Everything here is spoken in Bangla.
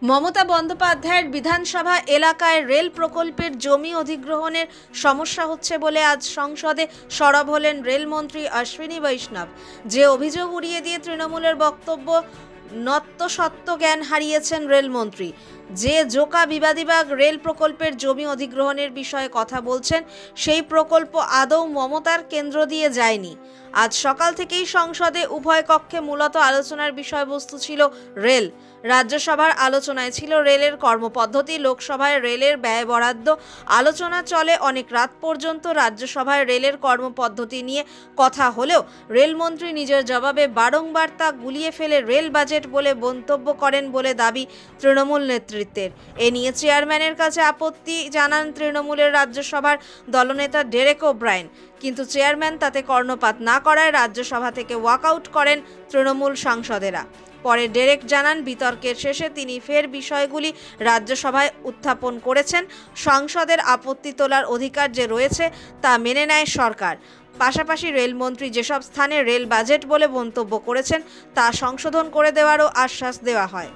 মমতা বন্দ্যোপাধ্যায়ের বিধানসভা এলাকায় রেল প্রকল্পের জমি অধিগ্রহণের সমস্যা হচ্ছে বলে আজ সংসদে সরব হলেন রেলমন্ত্রী অশ্বিনী বৈষ্ণব। যে অভিযোগ উড়িয়ে দিয়ে তৃণমূলের বক্তব্য, নত্বসত্ত্ব জ্ঞান হারিয়েছেন রেলমন্ত্রী। যে জোকা বিবাদীবাগ রেল প্রকল্পের জমি অধিগ্রহণের বিষয়ে কথা বলছেন, সেই প্রকল্প আদৌ মমতার কেন্দ্র দিয়ে যায়নি। আজ সকাল থেকেই সংসদে উভয় কক্ষে মূলত আলোচনার বিষয়বস্তু ছিল রেল। রাজ্যসভার আলোচনায় ছিল রেলের কর্মপদ্ধতি, লোকসভায় রেলের ব্যয় বরাদ্দ। আলোচনা চলে অনেক রাত পর্যন্ত। রাজ্যসভায় রেলের কর্মপদ্ধতি নিয়ে কথা হলেও রেলমন্ত্রী নিজের জবাবে বারংবার তা গুলিয়ে ফেলে রেল বাজেট বলে মন্তব্য করেন বলে দাবি তৃণমূল নেতৃত্বের। এ নিয়ে চেয়ারম্যানের কাছে আপত্তি জানান তৃণমূলের রাজ্যসভার দলনেতা ডেরেক ওব্রায়েন, কিন্তু চেয়ারম্যান তাতে কর্ণপাত না করায় রাজ্যসভা থেকে ওয়াকআউট করেন তৃণমূল সাংসদেরা। পরে ডেরেক জানান, বিতর্কের শেষে তিনি ফের বিষয়গুলি রাজ্যসভায় উত্থাপন করেছেন। সংসদের আপত্তি তোলার অধিকার যে রয়েছে তা মেনে নেয় সরকার। পাশাপাশি রেলমন্ত্রী যেসব স্থানে রেল বাজেট বলে মন্তব্য করেছেন তা সংশোধন করে দেওয়ারও আশ্বাস দেওয়া হয়।